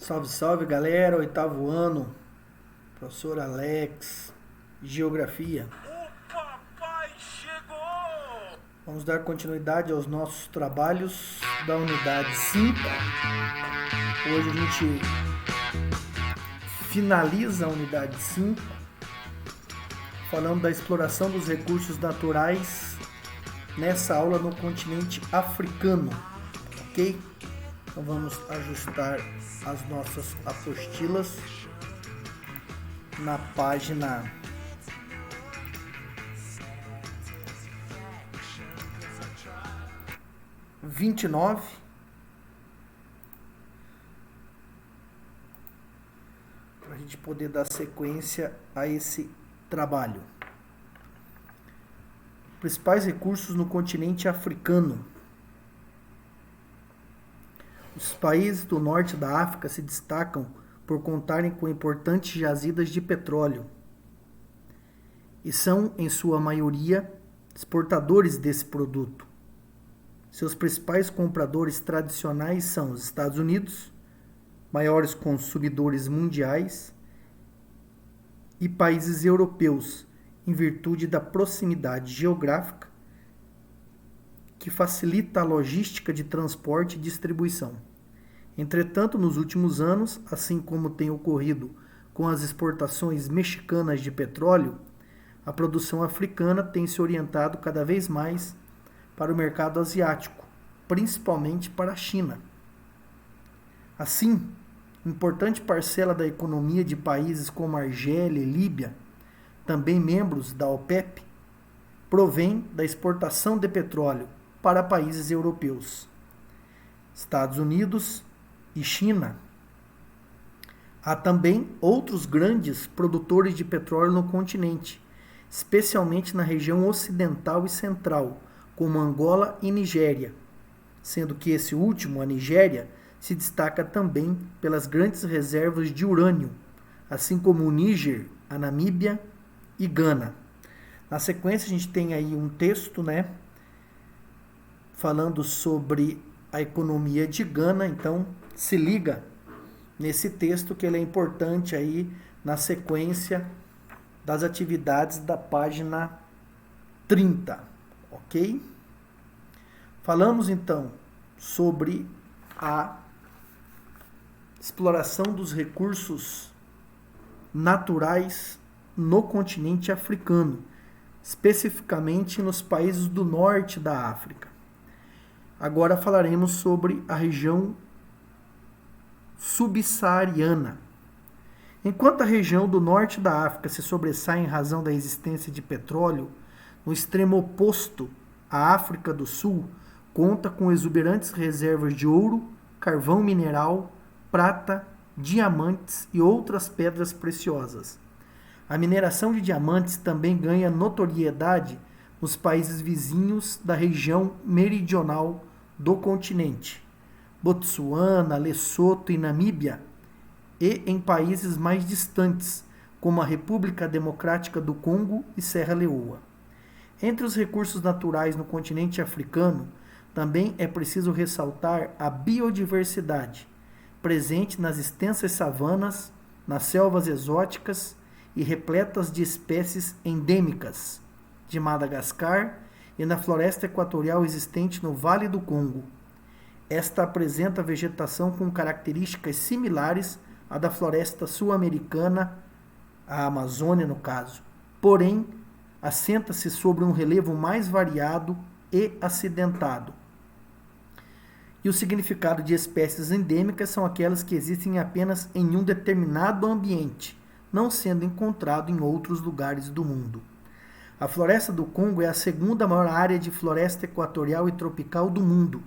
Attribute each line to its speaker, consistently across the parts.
Speaker 1: Salve, salve galera, oitavo ano, professor Alex, Geografia.
Speaker 2: O papai chegou!
Speaker 1: Vamos dar continuidade aos nossos trabalhos da unidade 5. Hoje a gente finaliza a unidade 5, falando da exploração dos recursos naturais nessa aula no continente africano, ok? Então vamos ajustar as nossas apostilas na página 29, para a gente poder dar sequência a esse trabalho. Principais recursos no continente africano. Os países do norte da África se destacam por contarem com importantes jazidas de petróleo e são, em sua maioria, exportadores desse produto. Seus principais compradores tradicionais são os Estados Unidos, maiores consumidores mundiais, e países europeus, em virtude da proximidade geográfica que facilita a logística de transporte e distribuição. Entretanto, nos últimos anos, assim como tem ocorrido com as exportações mexicanas de petróleo, a produção africana tem se orientado cada vez mais para o mercado asiático, principalmente para a China. Assim, importante parcela da economia de países como Argélia e Líbia, também membros da OPEP, provém da exportação de petróleo para países europeus, Estados Unidos e China. Há também outros grandes produtores de petróleo no continente, especialmente na região ocidental e central, como Angola e Nigéria, sendo que esse último, a Nigéria, se destaca também pelas grandes reservas de urânio, assim como o Níger, a Namíbia e Gana. Na sequência a gente tem aí um texto, falando sobre a economia de Gana, então se liga nesse texto que ele é importante aí na sequência das atividades da página 30, ok? Falamos então sobre a exploração dos recursos naturais no continente africano, especificamente nos países do norte da África. Agora falaremos sobre a região subsaariana. Enquanto a região do norte da África se sobressai em razão da existência de petróleo, no extremo oposto, a África do Sul conta com exuberantes reservas de ouro, carvão mineral, prata, diamantes e outras pedras preciosas. A mineração de diamantes também ganha notoriedade nos países vizinhos da região meridional do continente, Botsuana, Lesoto e Namíbia, e em países mais distantes, como a República Democrática do Congo e Serra Leoa. Entre os recursos naturais no continente africano, também é preciso ressaltar a biodiversidade, presente nas extensas savanas, nas selvas exóticas e repletas de espécies endêmicas de Madagascar e na floresta equatorial existente no Vale do Congo. Esta apresenta vegetação com características similares à da floresta sul-americana, a Amazônia no caso, porém assenta-se sobre um relevo mais variado e acidentado. E o significado de espécies endêmicas são aquelas que existem apenas em um determinado ambiente, não sendo encontrado em outros lugares do mundo. A floresta do Congo é a segunda maior área de floresta equatorial e tropical do mundo,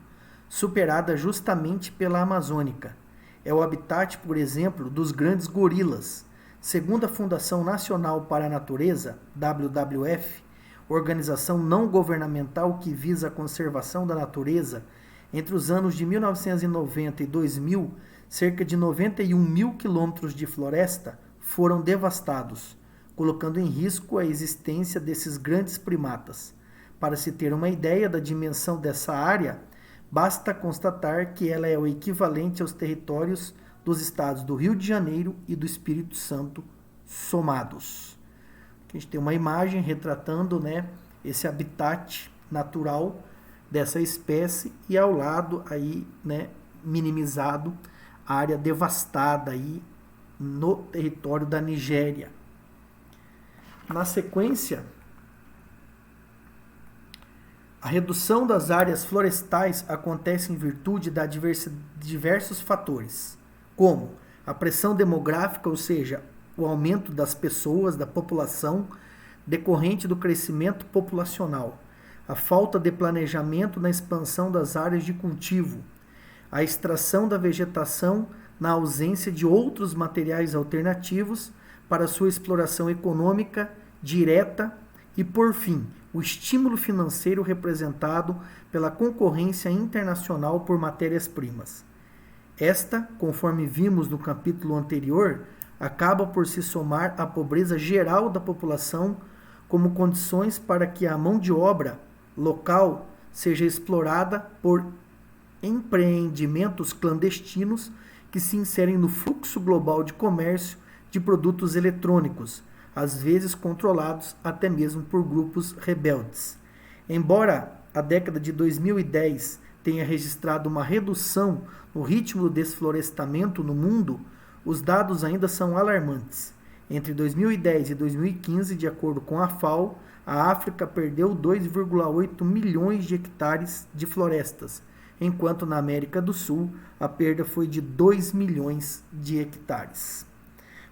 Speaker 1: superada justamente pela amazônica. É o habitat, por exemplo, dos grandes gorilas. Segundo a Fundação Nacional para a Natureza, WWF, organização não governamental que visa a conservação da natureza, entre os anos de 1990 e 2000, cerca de 91 mil quilômetros de floresta foram devastados, colocando em risco a existência desses grandes primatas. Para se ter uma ideia da dimensão dessa área, basta constatar que ela é o equivalente aos territórios dos estados do Rio de Janeiro e do Espírito Santo somados. Aqui a gente tem uma imagem retratando, né, esse habitat natural dessa espécie e ao lado aí, né, minimizado a área devastada aí no território da Nigéria. Na sequência, a redução das áreas florestais acontece em virtude de diversos fatores, como a pressão demográfica, ou seja, o aumento das pessoas, da população, decorrente do crescimento populacional, a falta de planejamento na expansão das áreas de cultivo, a extração da vegetação na ausência de outros materiais alternativos para sua exploração econômica direta e, por fim, o estímulo financeiro representado pela concorrência internacional por matérias-primas. Esta, conforme vimos no capítulo anterior, acaba por se somar à pobreza geral da população como condições para que a mão de obra local seja explorada por empreendimentos clandestinos que se inserem no fluxo global de comércio de produtos eletrônicos, às vezes controlados até mesmo por grupos rebeldes. Embora a década de 2010 tenha registrado uma redução no ritmo do desflorestamento no mundo, os dados ainda são alarmantes. Entre 2010 e 2015, de acordo com a FAO, a África perdeu 2,8 milhões de hectares de florestas, enquanto na América do Sul a perda foi de 2 milhões de hectares.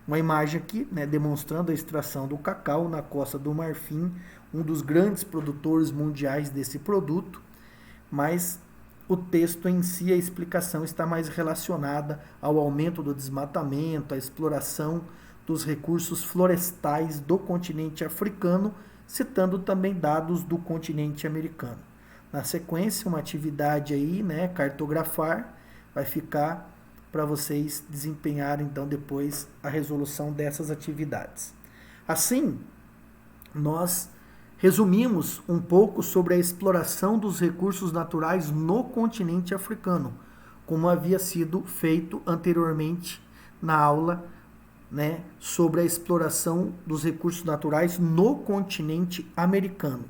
Speaker 1: Uma imagem aqui, né, demonstrando a extração do cacau na Costa do Marfim, um dos grandes produtores mundiais desse produto, mas o texto em si, a explicação está mais relacionada ao aumento do desmatamento, à exploração dos recursos florestais do continente africano, citando também dados do continente americano. Na sequência, uma atividade aí, né, cartografar, vai ficar para vocês desempenharem então depois a resolução dessas atividades. Assim, nós resumimos um pouco sobre a exploração dos recursos naturais no continente africano, como havia sido feito anteriormente na aula, né, sobre a exploração dos recursos naturais no continente americano.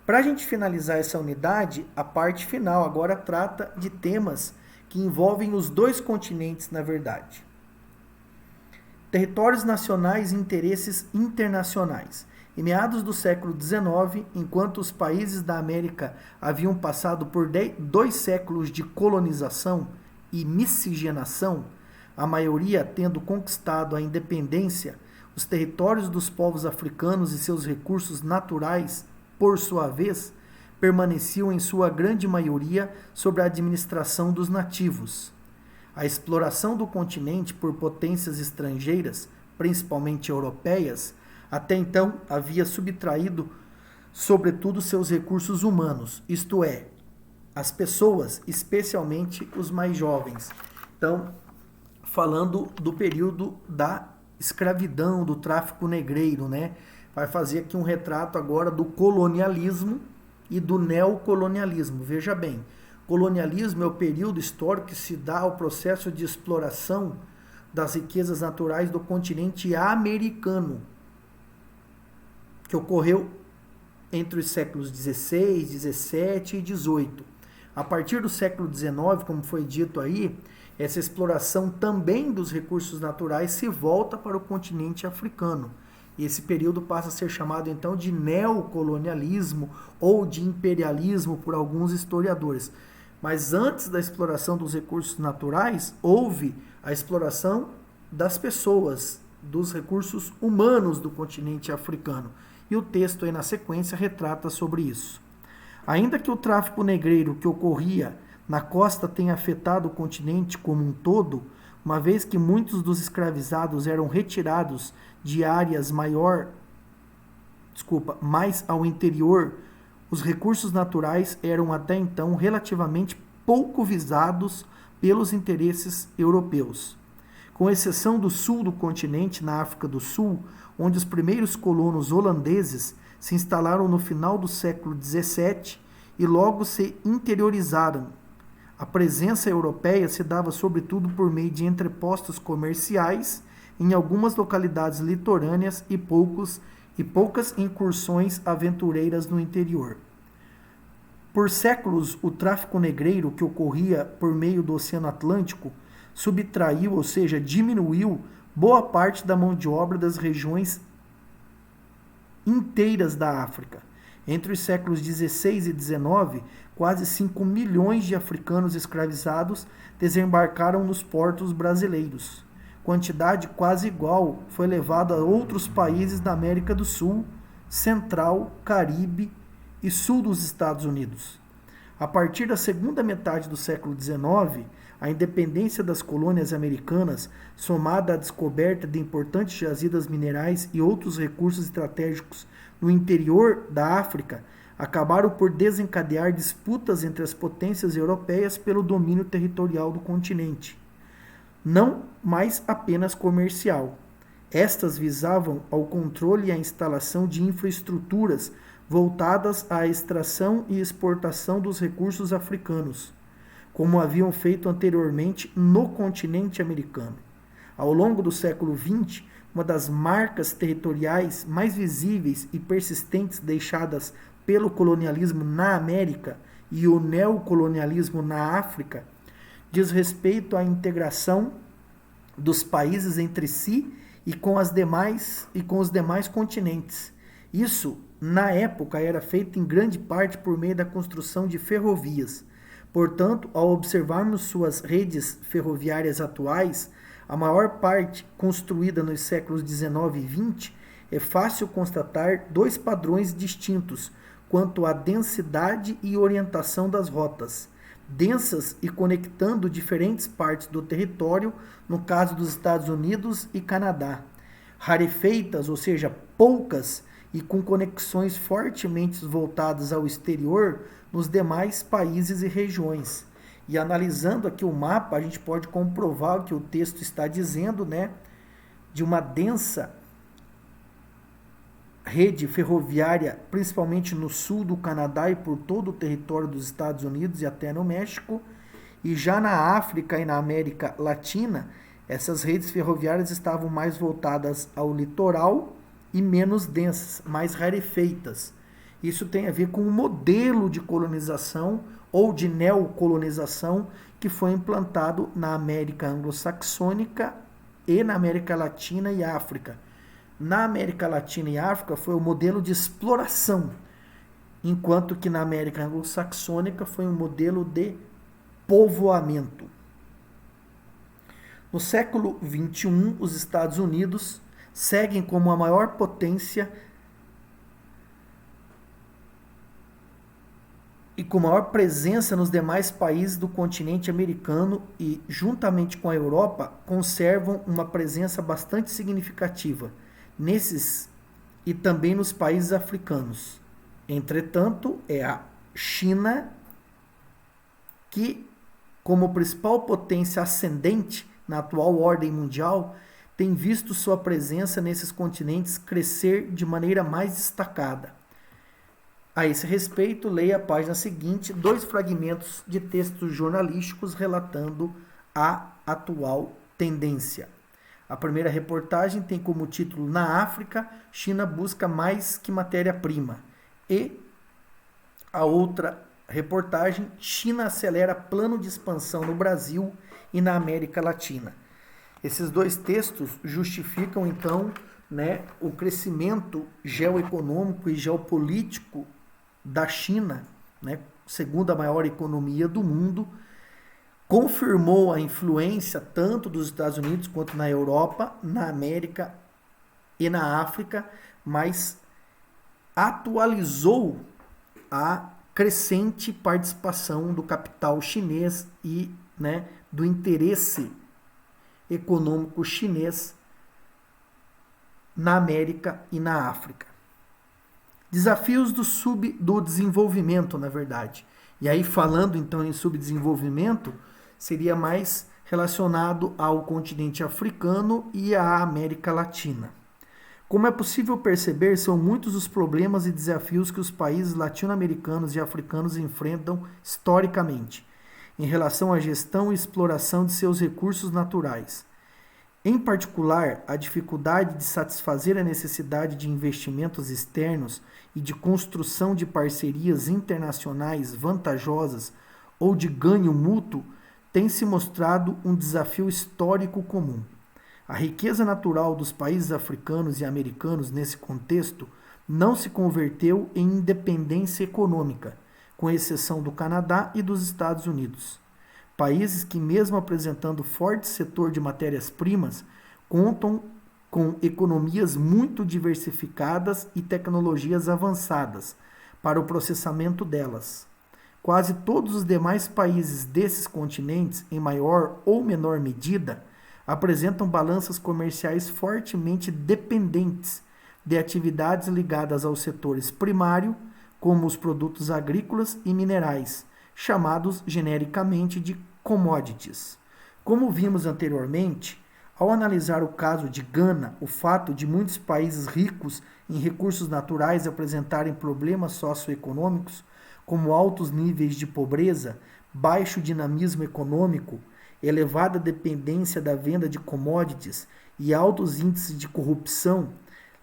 Speaker 1: Para a gente finalizar essa unidade, a parte final agora trata de temas que envolvem os dois continentes, na verdade. Territórios nacionais e interesses internacionais. Em meados do século XIX, enquanto os países da América haviam passado por 2 séculos de colonização e miscigenação, a maioria tendo conquistado a independência, os territórios dos povos africanos e seus recursos naturais, por sua vez, permaneciam em sua grande maioria sob a administração dos nativos. A exploração do continente por potências estrangeiras, principalmente europeias, até então havia subtraído, sobretudo, seus recursos humanos, isto é, as pessoas, especialmente os mais jovens. Então, falando do período da escravidão, do tráfico negreiro, né? Vai fazer aqui um retrato agora do colonialismo e do neocolonialismo. Veja bem, colonialismo é o período histórico que se dá ao processo de exploração das riquezas naturais do continente americano, que ocorreu entre os séculos XVI, XVII e XVIII. A partir do século XIX, como foi dito aí, essa exploração também dos recursos naturais se volta para o continente africano. E esse período passa a ser chamado então de neocolonialismo ou de imperialismo por alguns historiadores. Mas antes da exploração dos recursos naturais, houve a exploração das pessoas, dos recursos humanos do continente africano. E o texto aí na sequência retrata sobre isso. Ainda que o tráfico negreiro que ocorria na costa tenha afetado o continente como um todo, uma vez que muitos dos escravizados eram retirados de áreas mais ao interior, os recursos naturais eram até então relativamente pouco visados pelos interesses europeus. Com exceção do sul do continente, na África do Sul, onde os primeiros colonos holandeses se instalaram no final do século XVII e logo se interiorizaram. A presença europeia se dava sobretudo por meio de entrepostos comerciais em algumas localidades litorâneas e poucas incursões aventureiras no interior. Por séculos, o tráfico negreiro que ocorria por meio do Oceano Atlântico subtraiu, ou seja, diminuiu boa parte da mão de obra das regiões inteiras da África. Entre os séculos 16 e 19, quase 5 milhões de africanos escravizados desembarcaram nos portos brasileiros. Quantidade quase igual foi levada a outros países da América do Sul, Central, Caribe e Sul dos Estados Unidos. A partir da segunda metade do século XIX, a independência das colônias americanas, somada à descoberta de importantes jazidas minerais e outros recursos estratégicos no interior da África, acabaram por desencadear disputas entre as potências europeias pelo domínio territorial do continente, não mais apenas comercial. Estas visavam ao controle e à instalação de infraestruturas voltadas à extração e exportação dos recursos africanos, como haviam feito anteriormente no continente americano. Ao longo do século XX, uma das marcas territoriais mais visíveis e persistentes deixadas pelo colonialismo na América e o neocolonialismo na África diz respeito à integração dos países entre si e com os demais continentes. Isso, na época, era feito em grande parte por meio da construção de ferrovias. Portanto, ao observarmos suas redes ferroviárias atuais, a maior parte construída nos séculos XIX e XX, é fácil constatar dois padrões distintos quanto à densidade e orientação das rotas. Densas e conectando diferentes partes do território, no caso dos Estados Unidos e Canadá. Rarefeitas, ou seja, poucas, e com conexões fortemente voltadas ao exterior nos demais países e regiões. E analisando aqui o mapa, a gente pode comprovar o que o texto está dizendo, né? De uma densa rede ferroviária, principalmente no sul do Canadá e por todo o território dos Estados Unidos e até no México. E já na África e na América Latina, essas redes ferroviárias estavam mais voltadas ao litoral e menos densas, mais rarefeitas. Isso tem a ver com o modelo de colonização ou de neocolonização que foi implantado na América anglo-saxônica e na América Latina e África. Na América Latina e África foi o modelo de exploração, enquanto que na América anglo-saxônica foi um modelo de povoamento. No século XXI, os Estados Unidos seguem como a maior potência e com maior presença nos demais países do continente americano e, juntamente com a Europa, conservam uma presença bastante significativa nesses e também nos países africanos. Entretanto, é a China que, como principal potência ascendente na atual ordem mundial, tem visto sua presença nesses continentes crescer de maneira mais destacada. A esse respeito, leia a página seguinte, 2 fragmentos de textos jornalísticos relatando a atual tendência. A primeira reportagem tem como título: Na África, China busca mais que matéria-prima. E a outra reportagem: China acelera plano de expansão no Brasil e na América Latina. Esses 2 textos justificam, então, o crescimento geoeconômico e geopolítico da China, segunda maior economia do mundo, confirmou a influência tanto dos Estados Unidos quanto na Europa, na América e na África, mas atualizou a crescente participação do capital chinês e do interesse econômico chinês na América e na África. Desafios do desenvolvimento, na verdade. E aí, falando então em subdesenvolvimento, seria mais relacionado ao continente africano e à América Latina. Como é possível perceber, são muitos os problemas e desafios que os países latino-americanos e africanos enfrentam historicamente. em relação à gestão e exploração de seus recursos naturais. Em particular, a dificuldade de satisfazer a necessidade de investimentos externos e de construção de parcerias internacionais vantajosas ou de ganho mútuo tem se mostrado um desafio histórico comum. A riqueza natural dos países africanos e americanos nesse contexto não se converteu em independência econômica, com exceção do Canadá e dos Estados Unidos. Países que, mesmo apresentando forte setor de matérias-primas, contam com economias muito diversificadas e tecnologias avançadas para o processamento delas. Quase todos os demais países desses continentes, em maior ou menor medida, apresentam balanças comerciais fortemente dependentes de atividades ligadas aos setores primário, como os produtos agrícolas e minerais, chamados genericamente de commodities. Como vimos anteriormente, ao analisar o caso de Gana, o fato de muitos países ricos em recursos naturais apresentarem problemas socioeconômicos, como altos níveis de pobreza, baixo dinamismo econômico, elevada dependência da venda de commodities e altos índices de corrupção,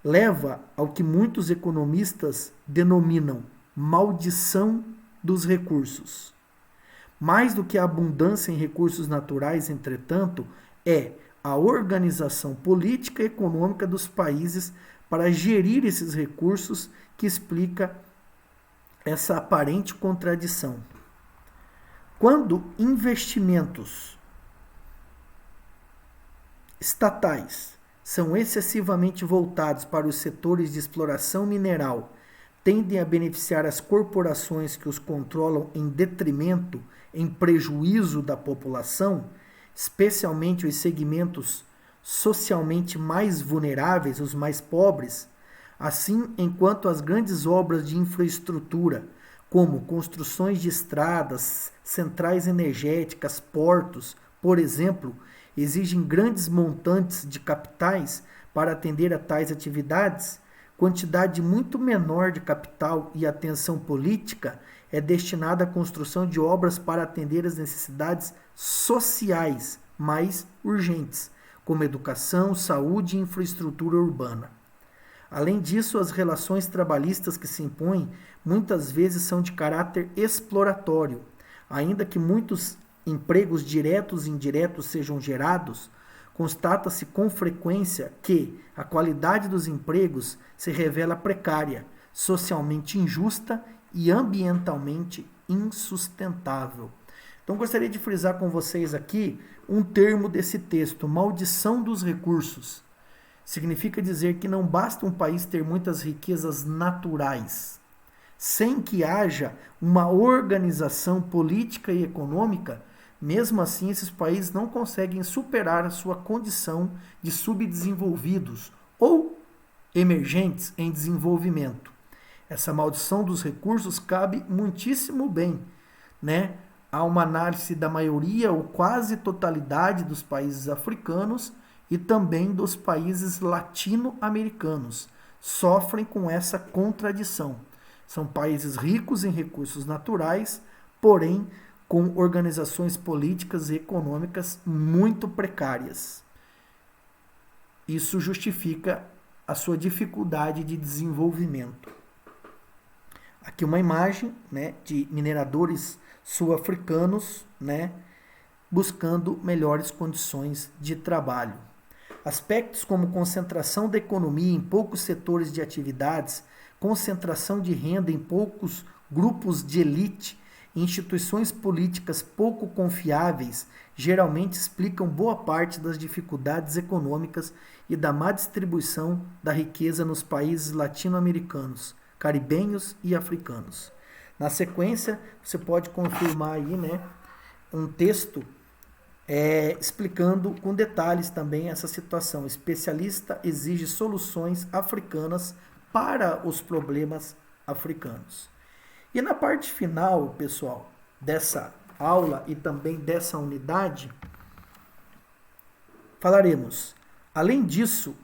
Speaker 1: leva ao que muitos economistas denominam maldição dos recursos. Mais do que a abundância em recursos naturais, entretanto, é a organização política e econômica dos países para gerir esses recursos que explica essa aparente contradição. Quando investimentos estatais são excessivamente voltados para os setores de exploração mineral, tendem a beneficiar as corporações que os controlam em detrimento, em prejuízo da população, especialmente os segmentos socialmente mais vulneráveis, os mais pobres. Assim, enquanto as grandes obras de infraestrutura, como construções de estradas, centrais energéticas, portos, por exemplo, exigem grandes montantes de capitais para atender a tais atividades, quantidade muito menor de capital e atenção política é destinada à construção de obras para atender às necessidades sociais mais urgentes, como educação, saúde e infraestrutura urbana. Além disso, as relações trabalhistas que se impõem muitas vezes são de caráter exploratório, ainda que muitos empregos diretos e indiretos sejam gerados, constata-se com frequência que a qualidade dos empregos se revela precária, socialmente injusta e ambientalmente insustentável. Então, gostaria de frisar com vocês aqui um termo desse texto, maldição dos recursos. Significa dizer que não basta um país ter muitas riquezas naturais, sem que haja uma organização política e econômica. Mesmo assim, esses países não conseguem superar a sua condição de subdesenvolvidos ou emergentes em desenvolvimento. Essa maldição dos recursos cabe muitíssimo bem, né, a uma análise da maioria ou quase totalidade dos países africanos e também dos países latino-americanos. Sofrem com essa contradição. São países ricos em recursos naturais, porém com organizações políticas e econômicas muito precárias. Isso justifica a sua dificuldade de desenvolvimento. Aqui uma imagem, né, de mineradores sul-africanos, né, buscando melhores condições de trabalho. Aspectos como concentração da economia em poucos setores de atividades, concentração de renda em poucos grupos de elite, instituições políticas pouco confiáveis, geralmente explicam boa parte das dificuldades econômicas e da má distribuição da riqueza nos países latino-americanos, caribenhos e africanos. Na sequência, você pode confirmar aí, né, um texto explicando com detalhes também essa situação. Especialista exige soluções africanas para os problemas africanos. E na parte final, pessoal, dessa aula e também dessa unidade, falaremos, além disso,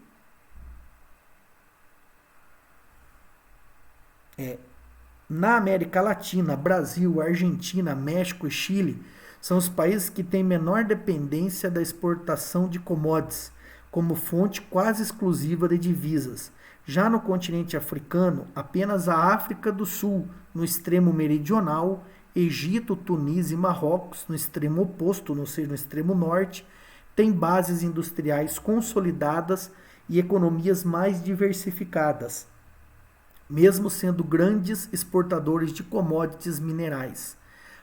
Speaker 1: na América Latina, Brasil, Argentina, México e Chile, são os países que têm menor dependência da exportação de commodities, como fonte quase exclusiva de divisas. Já no continente africano, apenas a África do Sul, no extremo meridional, Egito, Tunísia e Marrocos, no extremo oposto, ou seja, no extremo norte, têm bases industriais consolidadas e economias mais diversificadas, mesmo sendo grandes exportadores de commodities minerais.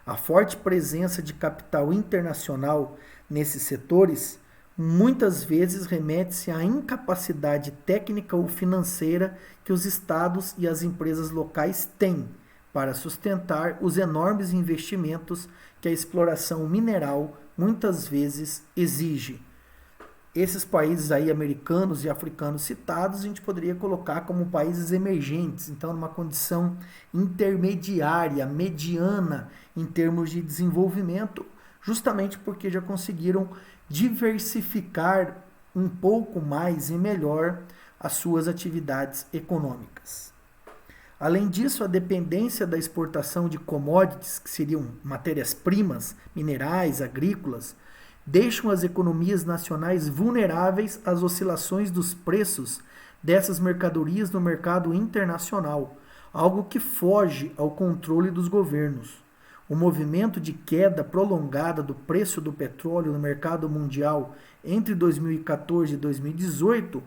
Speaker 1: A forte presença de capital internacional nesses setores muitas vezes remete-se à incapacidade técnica ou financeira que os estados e as empresas locais têm para sustentar os enormes investimentos que a exploração mineral muitas vezes exige. Esses países aí americanos e africanos citados, a gente poderia colocar como países emergentes, então numa condição intermediária, mediana em termos de desenvolvimento, justamente porque já conseguiram diversificar um pouco mais e melhor as suas atividades econômicas. Além disso, a dependência da exportação de commodities, que seriam matérias-primas, minerais, agrícolas, deixam as economias nacionais vulneráveis às oscilações dos preços dessas mercadorias no mercado internacional, algo que foge ao controle dos governos. O movimento de queda prolongada do preço do petróleo no mercado mundial entre 2014 e 2018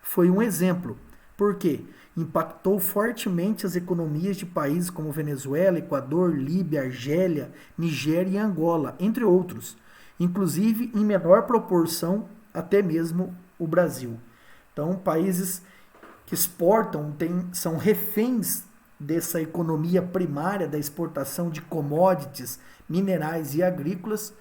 Speaker 1: foi um exemplo, porque impactou fortemente as economias de países como Venezuela, Equador, Líbia, Argélia, Nigéria e Angola, entre outros, inclusive em menor proporção até mesmo o Brasil. Então, países que exportam são reféns dessa economia primária da exportação de commodities, minerais e agrícolas.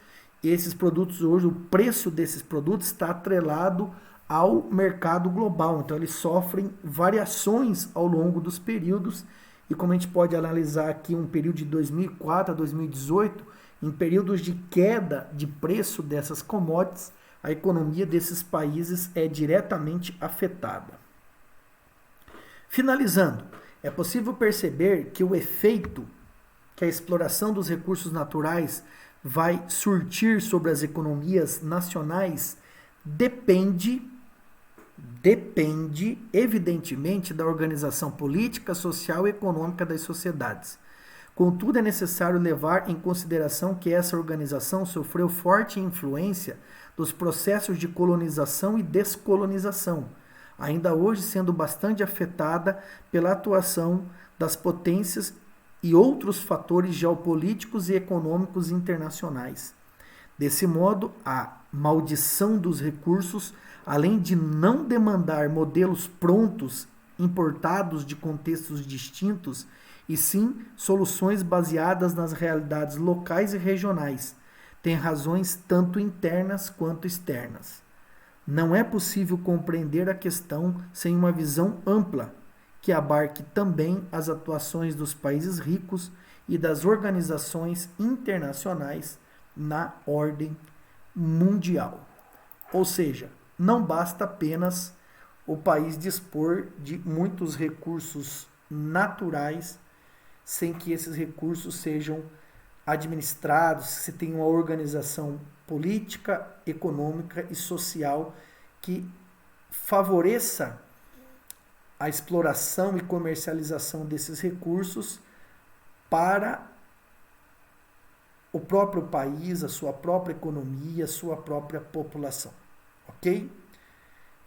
Speaker 1: Esses produtos hoje, o preço desses produtos está atrelado ao mercado global, então eles sofrem variações ao longo dos períodos, e como a gente pode analisar aqui um período de 2004 a 2018, em períodos de queda de preço dessas commodities, a economia desses países é diretamente afetada. Finalizando, é possível perceber que o efeito que a exploração dos recursos naturais vai surtir sobre as economias nacionais depende evidentemente da organização política, social e econômica das sociedades. Contudo, é necessário levar em consideração que essa organização sofreu forte influência dos processos de colonização e descolonização, ainda hoje sendo bastante afetada pela atuação das potências e outros fatores geopolíticos e econômicos internacionais. Desse modo, a maldição dos recursos, além de não demandar modelos prontos, importados de contextos distintos, e sim soluções baseadas nas realidades locais e regionais, tem razões tanto internas quanto externas. Não é possível compreender a questão sem uma visão ampla, que abarque também as atuações dos países ricos e das organizações internacionais na ordem mundial. Ou seja, não basta apenas o país dispor de muitos recursos naturais sem que esses recursos sejam administrados, se tem uma organização política, econômica e social que favoreça a exploração e comercialização desses recursos para o próprio país, a sua própria economia, a sua própria população. Ok?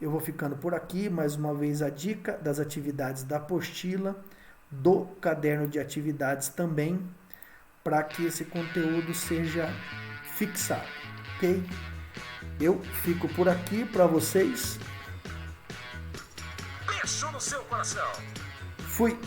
Speaker 1: Eu vou ficando por aqui. Mais uma vez a dica das atividades da apostila, do caderno de atividades também, para que esse conteúdo seja fixado. Ok? Eu fico por aqui para vocês.
Speaker 2: Beijo no seu coração.
Speaker 1: Fui!